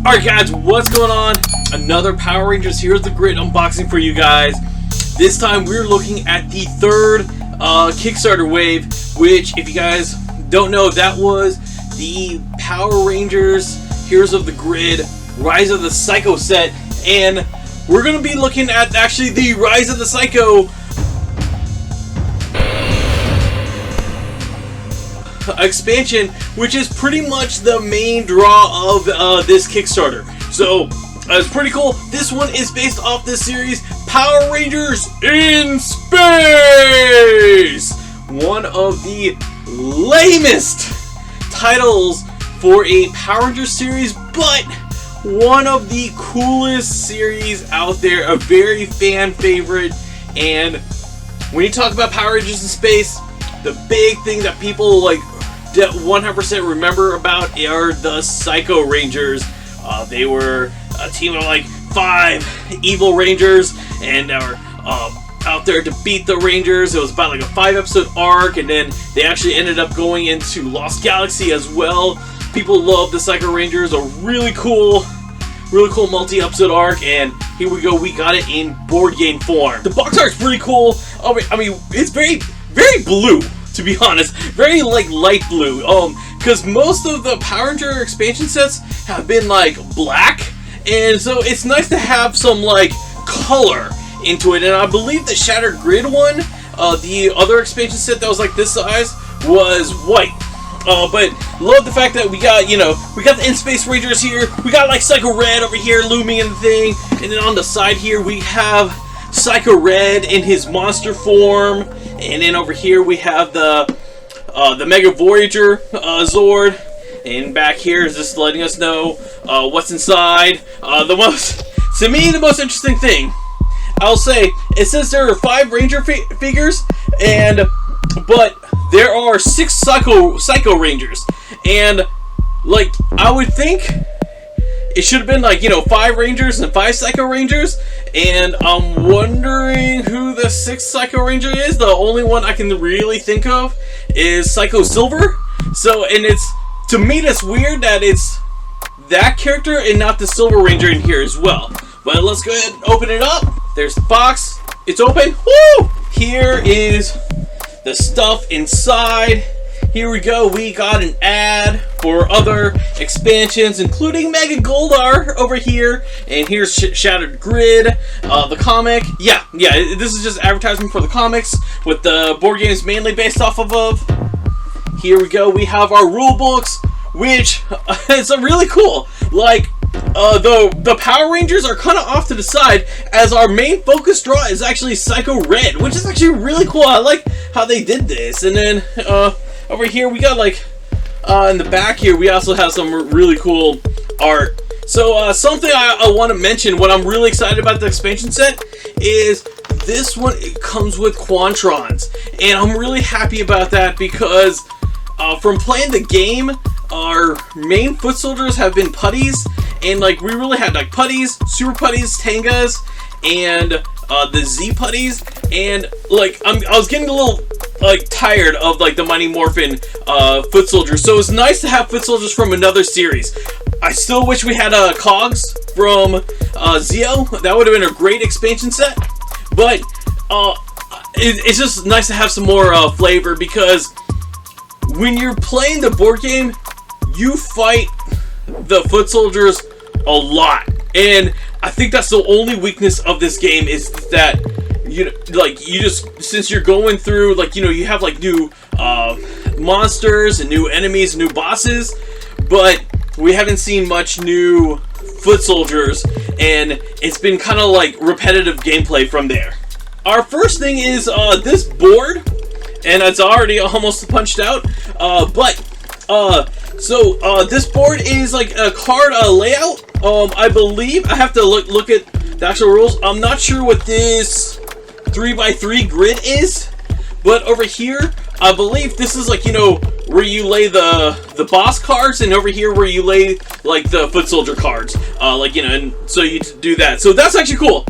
Alright guys, what's going on? Another Power Rangers Here's the Grid unboxing for you guys. This time we're looking at the third Kickstarter wave, which, if you guys don't know, that was the Power Rangers Heroes of the Grid Rise of the Psycho set, and we're going to be looking at actually the Rise of the Psycho expansion, which is pretty much the main draw of this Kickstarter. So it's pretty cool. This one is based off this series, Power Rangers in Space, one of the lamest titles for a Power Rangers series, but one of the coolest series out there, a very fan favorite. And when you talk about Power Rangers in Space, the big thing that people like 100% remember about are the Psycho Rangers. They were a team of like 5 evil Rangers, and they were out there to beat the Rangers. It was about like a 5-episode arc, and then they actually ended up going into Lost Galaxy as well. People love the Psycho Rangers, a really cool multi-episode arc, and here we go, we got it in board game form. The box art's pretty cool. I mean, it's very blue, to be honest, very like light blue, because most of the Power Ranger expansion sets have been like black, and so it's nice to have some like color into it. And I believe the Shattered Grid one, the other expansion set that was like this size, was white. But love the fact that we got, we got the In-Space Rangers here, we got like Psycho Red over here looming in the thing, and then on the side here we have Psycho Red in his monster form. And then over here we have the Mega Voyager Zord, and back here is just letting us know what's inside. To me, the most interesting thing, I'll say, it says there are 5 Ranger figures, but there are 6 Psycho Rangers, and like I would think it should have been like 5 Rangers and 5 Psycho Rangers, and I'm wondering who the 6th Psycho Ranger is. The only one I can really think of is Psycho Silver. So, and to me that's weird that it's that character and not the Silver Ranger in here as well. But let's go ahead and open it up. There's the box. It's open. Woo! Here is the stuff inside. Here we go, we got an ad for other expansions, including Mega Goldar over here, and here's Shattered Grid, the comic. Yeah, this is just advertisement for the comics, with the board games mainly based off of. Here we go, we have our rule books, which is really cool. Like, the Power Rangers are kind of off to the side, as our main focus draw is actually Psycho Red, which is actually really cool. I like how they did this. And then, over here we got like, in the back here, we also have some really cool art. So something I want to mention, what I'm really excited about the expansion set, is this one, it comes with Quantrons. And I'm really happy about that because from playing the game, our main foot soldiers have been putties. And like we really had like putties, super putties, tangas, and the Z putties. And like I was getting a little like tired of like the Mighty Morphin foot soldiers, so it's nice to have foot soldiers from another series. I still wish we had Cogs from Zeo. That would have been a great expansion set, but it's just nice to have some more flavor, because when you're playing the board game, you fight the foot soldiers a lot, and I think that's the only weakness of this game, is that since you're going through, like, you have like new monsters and new enemies, new bosses, but we haven't seen much new foot soldiers, and it's been kind of like repetitive gameplay from there. Our first thing is this board, and it's already almost punched out, so this board is like a card layout. I believe I have to look at the actual rules. I'm not sure what this 3x3 grid is, but over here I believe this is like where you lay the boss cards, and over here where you lay like the foot soldier cards, and so you do that. So that's actually cool.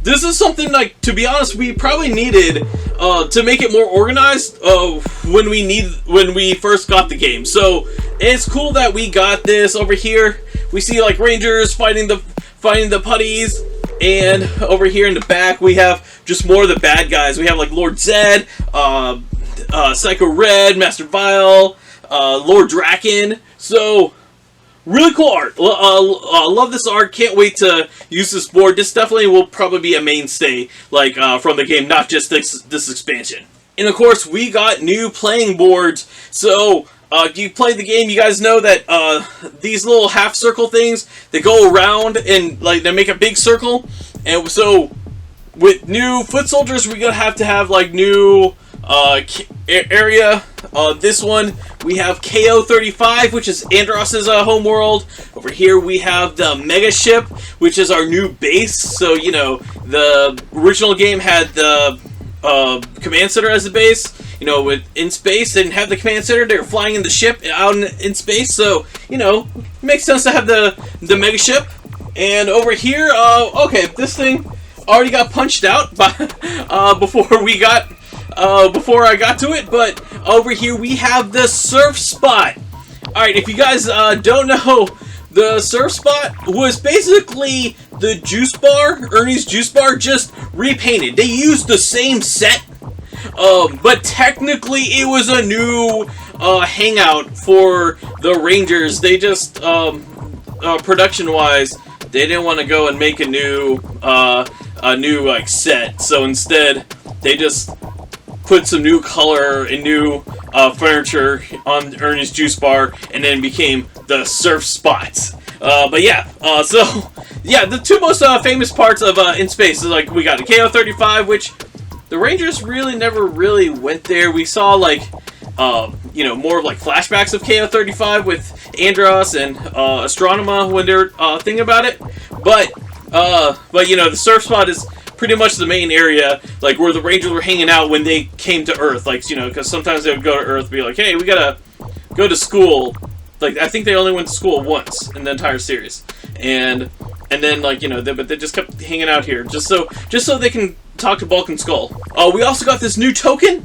This is something, like, to be honest, we probably needed to make it more organized when we first got the game. So it's cool that we got this. Over here we see like Rangers fighting the putties. And over here in the back, we have just more of the bad guys. We have like Lord Zed, Psycho Red, Master Vile, Lord Draken. So, really cool art. Love this art. Can't wait to use this board. This definitely will probably be a mainstay, like from the game, not just this expansion. And of course, we got new playing boards. So, you play the game, you guys know that these little half circle things, they go around and like they make a big circle. And so with new foot soldiers, we're gonna have to have like new area. This one we have KO-35, which is Andros' home world. Over here we have the Mega Ship, which is our new base. So you know, the original game had the command center as the base. You know, in space, they didn't have the command center. They were flying in the ship out in space. So, you know, it makes sense to have the mega ship. And over here, okay, this thing already got punched out by, before I got to it. But over here, we have the surf spot. All right, if you guys don't know, the surf spot was basically the juice bar, Ernie's juice bar, just repainted. They used the same set. But technically it was a new hangout for the Rangers. They just production-wise, they didn't want to go and make a new like set. So instead, they just put some new color and new furniture on Ernie's juice bar, and then became the surf spots. But yeah, so yeah, the two most famous parts of In Space is like we got the KO-35, which the Rangers really never really went there. We saw like, you know, more of like flashbacks of KO-35 with Andros and Astronema when they're thinking about it. But you know, the surf spot is pretty much the main area, like where the Rangers were hanging out when they came to Earth. Like, you know, because sometimes they would go to Earth and be like, hey, we gotta go to school. Like, I think they only went to school once in the entire series, and then like, you know, but they just kept hanging out here just so they can talk to Bulk and Skull. We also got this new token,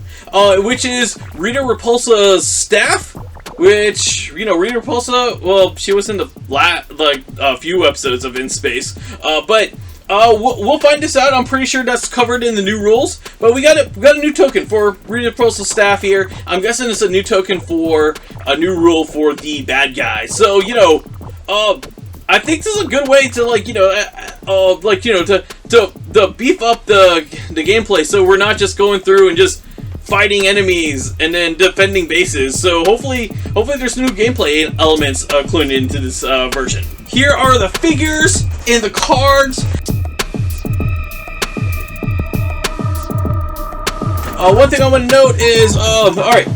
which is Rita Repulsa's staff. Which, you know, Rita Repulsa, well, she was in the few episodes of In Space, but we'll find this out. I'm pretty sure that's covered in the new rules. But we got a new token for Rita Repulsa's staff here. I'm guessing it's a new token for a new rule for the bad guys. So, you know, I think this is a good way to, like, you know, to beef up the gameplay, so we're not just going through and just fighting enemies and then defending bases. So hopefully there's new gameplay elements included into this version. Here are the figures and the cards. One thing I want to note is, alright,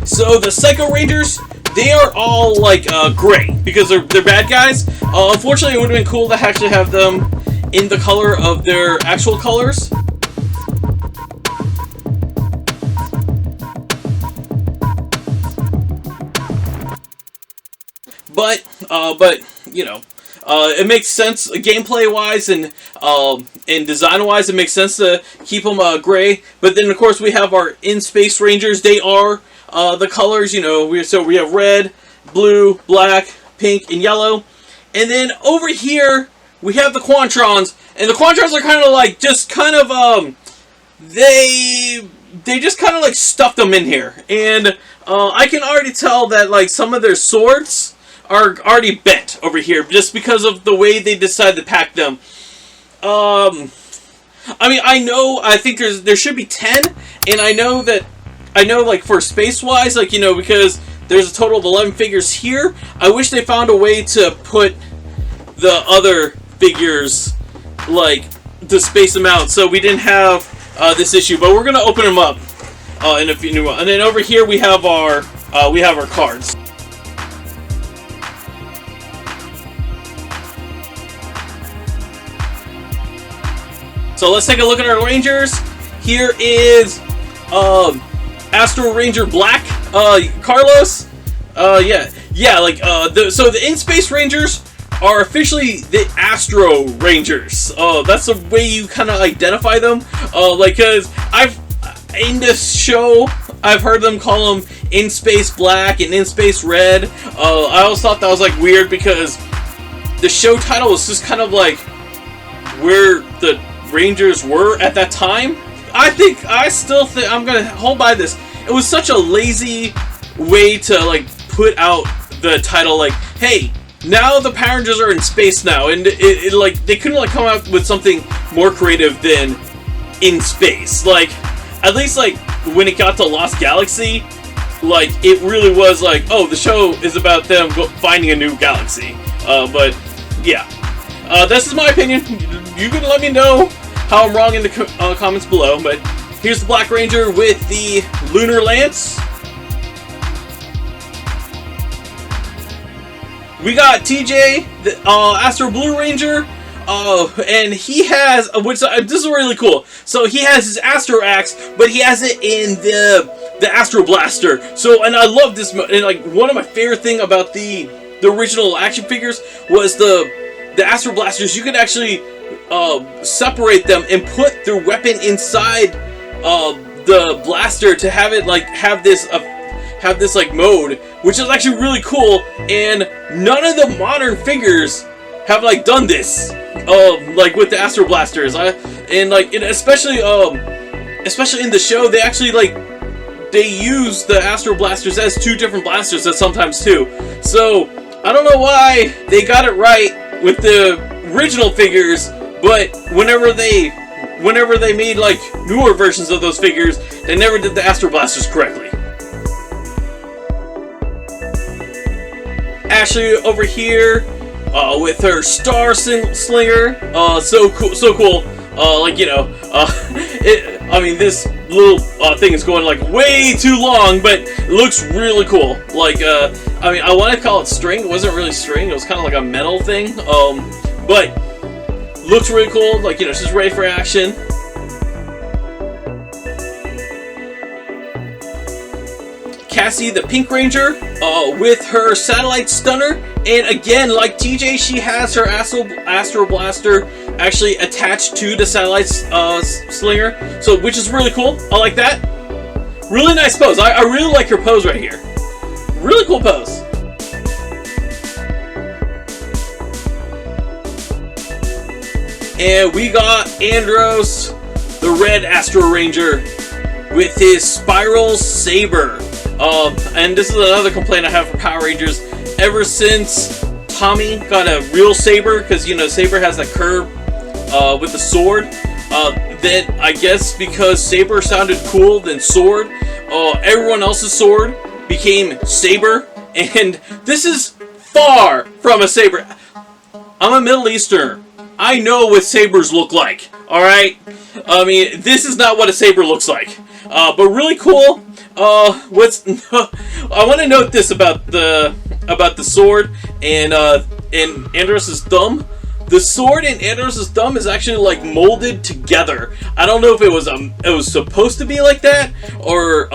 so the Psycho Rangers, they are all like gray because they're bad guys. Unfortunately, it would have been cool to actually have them in the color of their actual colors. But you know, it makes sense gameplay-wise and design-wise. It makes sense to keep them gray. But then, of course, we have our In-Space Rangers. They are the colors. You know, we have red, blue, black, pink, and yellow. And then over here we have the Quantrons, and the Quantrons are kind of like they just kind of like stuffed them in here, and I can already tell that like some of their swords are already bent over here just because of the way they decided to pack them. I mean, I think there should be 10, and I know like for space-wise, like, you know, because there's a total of 11 figures here, I wish they found a way to put the other figures, like, to space them out so we didn't have this issue. But we're going to open them up in a few, and then over here we have our cards. So let's take a look at our Rangers. Here is Astro Ranger Black, Carlos. Yeah, like so the In-Space Rangers are officially the Astro Rangers. That's the way you kind of identify them. Like, cause in this show, I've heard them call them In-Space Black and In-Space Red. I always thought that was like weird because the show title was just kind of like where the Rangers were at that time. I still think I'm gonna hold by this. It was such a lazy way to like put out the title, like, hey, now the Power Rangers are in space now, and it like they couldn't like come out with something more creative than in space. Like, at least like when it got to Lost Galaxy, like it really was like, oh, the show is about them finding a new galaxy. But yeah, this is my opinion. You can let me know how I'm wrong in the comments below. But here's the Black Ranger with the Lunar Lance. We got TJ, the Astro Blue Ranger, and he has, which this is really cool. So he has his Astro Axe, but he has it in the Astro Blaster. So, and I love this. And like one of my favorite thing about the original action figures was the Astro Blasters. You could actually separate them and put their weapon inside the blaster to have it like have this like mode, which is actually really cool. And none of the modern figures have like done this, like with the Astro Blasters. Especially in the show, they actually like they use the Astro Blasters as two different blasters at sometimes too. So I don't know why they got it right with the original figures, but whenever they made like newer versions of those figures, they never did the Astro Blasters correctly. Ashley over here with her Star Slinger, so cool. Like, you know, I mean, this little thing is going like way too long, but it looks really cool. Like, I mean, I want to call it string. It wasn't really string. It was kind of like a metal thing. But looks really cool. Like, you know, she's ready for action. Cassie, the Pink Ranger, with her Satellite Stunner, and again, like TJ, she has her Astro Blaster actually attached to the Satellite Slinger, so which is really cool. I like that. Really nice pose. I really like her pose right here. Really cool pose. And we got Andros, the Red Astro Ranger, with his Spiral Saber. And this is another complaint I have for Power Rangers. Ever since Tommy got a real saber, because you know Saber has that curve with the sword, then I guess because Saber sounded cool than sword, everyone else's sword became Saber, and this is far from a saber. I'm a Middle Easterner. I know what sabers look like. All right, I mean this is not what a saber looks like, but really cool. I want to note this about the sword and Andros' thumb. The sword and Andros' thumb is actually like molded together. I don't know if it was supposed to be like that, or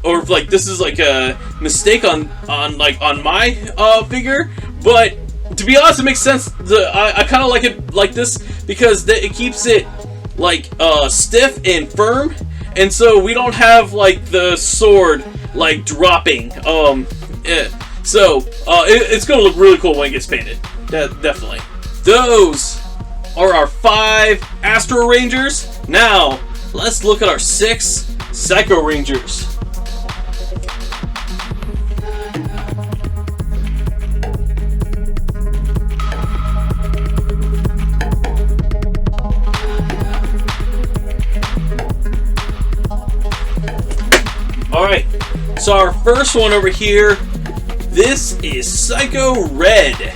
if like this is like a mistake on my figure. But to be honest, it makes sense. I kind of like it like this because it keeps it like stiff and firm. And so we don't have like the sword like dropping. It's gonna look really cool when it gets painted. Definitely. Those are our 5 Astro Rangers. Now let's look at our 6 Psycho Rangers. Alright, so our first one over here, this is Psycho Red.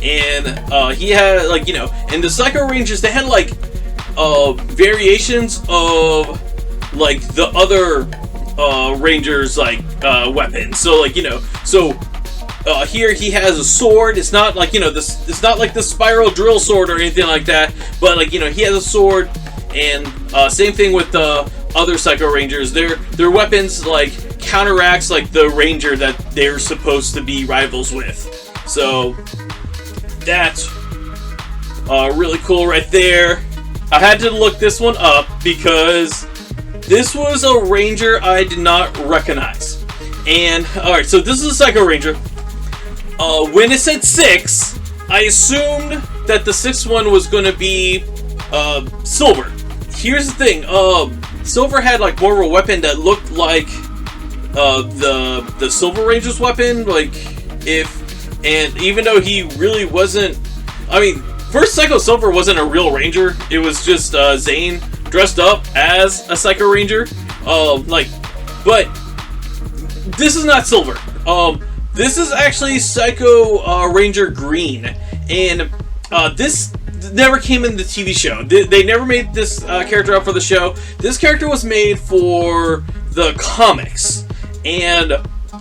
And he had, like, you know, and the Psycho Rangers, they had, like, variations of, like, the other Rangers, like, weapons. So, like, you know, so here he has a sword. It's not like, you know, it's not like the spiral drill sword or anything like that. But, like, you know, he has a sword. And same thing with the other Psycho Rangers. Their weapons like counteracts like the Ranger that they're supposed to be rivals with. So that's really cool right there. I had to look this one up because this was a Ranger I did not recognize. And alright, so this is a Psycho Ranger. When it said 6, I assumed that the 6th one was going to be Silver. Here's the thing, Silver had like more of a weapon that looked like the Silver Ranger's weapon, like and even though he really wasn't, I mean, first Psycho Silver wasn't a real Ranger, it was just Zane dressed up as a Psycho Ranger, but this is not Silver. This is actually Psycho Ranger Green, and this never came in the TV show. They never made this character up for the show. This character was made for the comics, and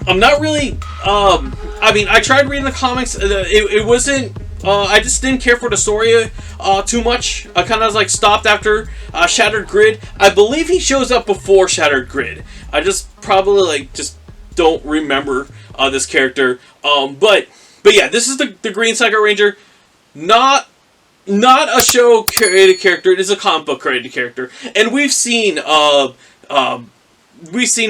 I'm not really. I mean, I tried reading the comics. It wasn't. I just didn't care for the story too much. I kind of like stopped after Shattered Grid. I believe he shows up before Shattered Grid. I just probably just don't remember this character. But yeah, this is the Green Psycho Ranger. Not a show created character. It is a comic book created character, and we've seen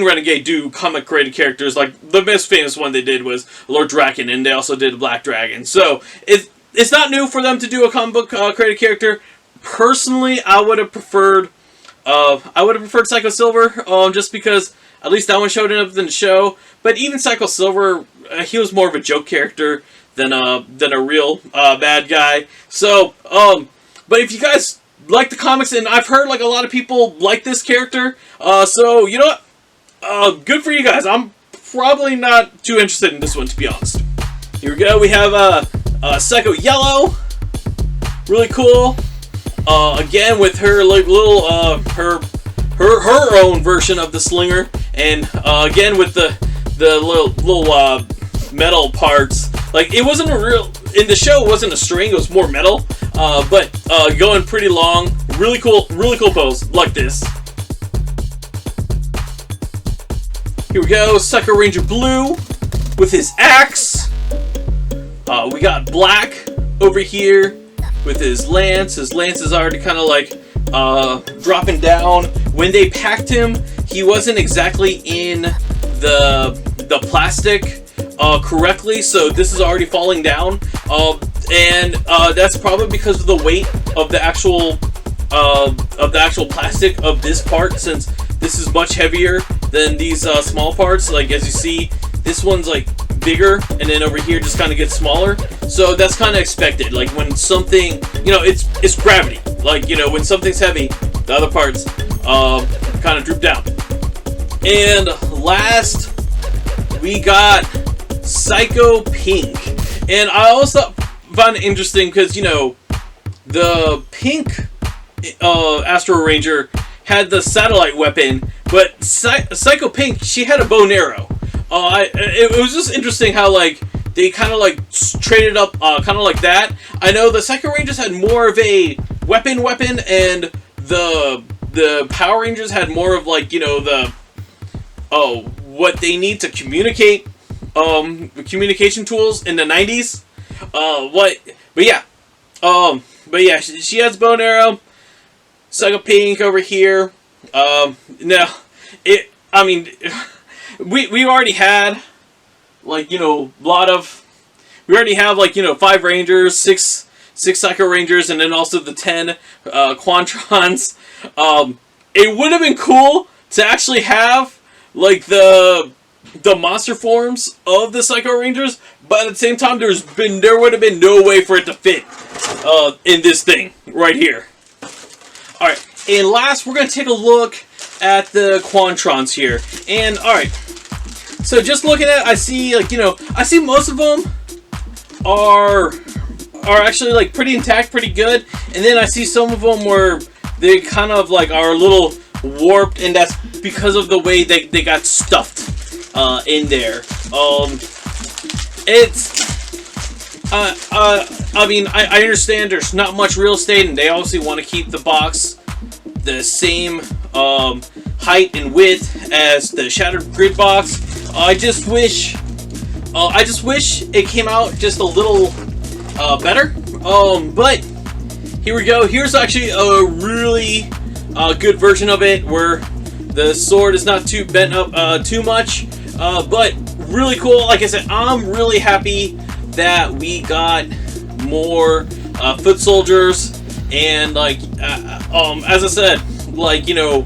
Renegade do comic created characters. Like the most famous one they did was Lord Draken, and they also did Black Dragon. So it's not new for them to do a comic book created character. Personally, I would have preferred Psycho Silver, just because at least that one showed up in the show. But even Psycho Silver, he was more of a joke character than a real bad guy. So, but if you guys like the comics, and I've heard like a lot of people like this character, so you know what? Good for you guys. I'm probably not too interested in this one, to be honest. Here we go. We have Psycho Yellow, really cool. Again with her like little her own version of the Slinger, and again with the little metal parts. Like, it wasn't a real, in the show it wasn't a string, it was more metal, but going pretty long. Really cool pose, like this. Here we go, Psycho Ranger Blue with his axe. We got Black over here with his lance. His lance is already kind of like dropping down. When they packed him, he wasn't exactly in the plastic correctly, so this is already falling down, and that's probably because of the weight of the actual plastic of this part, since this is much heavier than these small parts. Like, as you see, this one's like bigger, and then over here just kind of gets smaller, so that's kind of expected. Like, when something, you know, it's gravity. Like, you know, when something's heavy, the other parts kind of droop down. And last, we got Psycho Pink. And I also found it interesting because, you know, the pink Astro Ranger had the satellite weapon, but Psycho Pink, she had a bow and arrow. It was just interesting how, like, they kind of like traded up kind of like that. I know the Psycho Rangers had more of a weapon, and the Power Rangers had more of, like, you know, what they need to communicate, communication tools in the 90s. But yeah, she has bow and arrow. Psycho Pink over here. Now, I mean, we already had, like, you know, we already have, like, you know, 5 Rangers, 6 Psycho Rangers, and then also the 10 Quantrons. It would have been cool to actually have, like, the monster forms of the Psycho Rangers, but at the same time, there would have been no way for it to fit in this thing right here. Alright, and last, we're going to take a look at the Quantrons here. And, alright, so just looking at it, I see, like, you know, I see most of them are actually, like, pretty intact, pretty good, and then I see some of them where they kind of, like, are a little warped, and that's because of the way they got stuffed in there. I mean, I understand there's not much real estate, and they obviously want to keep the box the same height and width as the Shattered Grid box. I just wish it came out just a little better. But here we go. Here's actually a really good version of it, where the sword is not too bent up too much, but really cool. Like I said, I'm really happy that we got more foot soldiers, and like as I said, like, you know,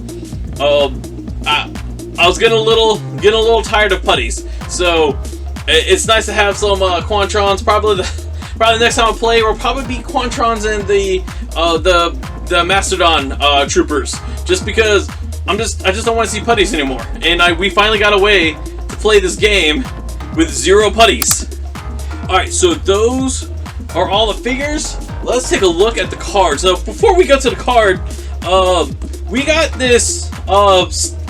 I was getting a little tired of putties, so it's nice to have some Quantrons. Probably the next time I play will probably be Quantrons and the Mastodon troopers, just because I just don't want to see putties anymore, and we finally got a way to play this game with 0 putties. Alright, so those are all the figures. Let's take a look at the cards. Now, before we go to the card, we got this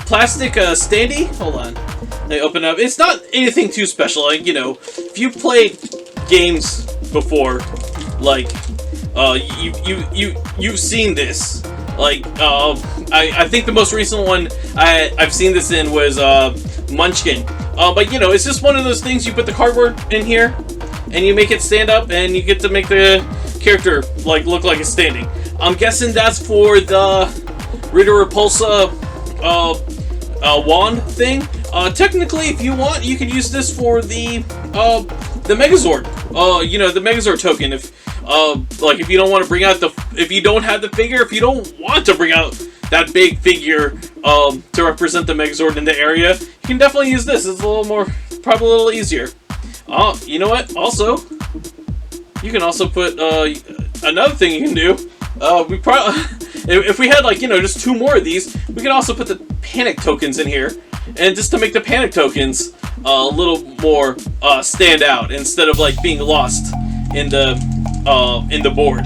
plastic standee. Hold on. Let me open it up. It's not anything too special. Like, you know, if you've played games before, like, you've seen this. Like, I think the most recent one I've seen this in was Munchkin. But, you know, it's just one of those things. You put the cardboard in here, and you make it stand up, and you get to make the character like look like it's standing. I'm guessing that's for the Rita Repulsa wand thing. Technically, if you want, you could use this for the Megazord. You know, the Megazord token. If like, if you don't want to bring out if you don't have the figure, if you don't want to bring out that big figure to represent the Megazord in the area, you can definitely use this. It's a little more, probably a little easier. You know what? Also, you can also put another thing you can do. We probably, if we had, like, you know, just 2 more of these, we could also put the panic tokens in here, and just to make the panic tokens a little more stand out instead of like being lost in the board.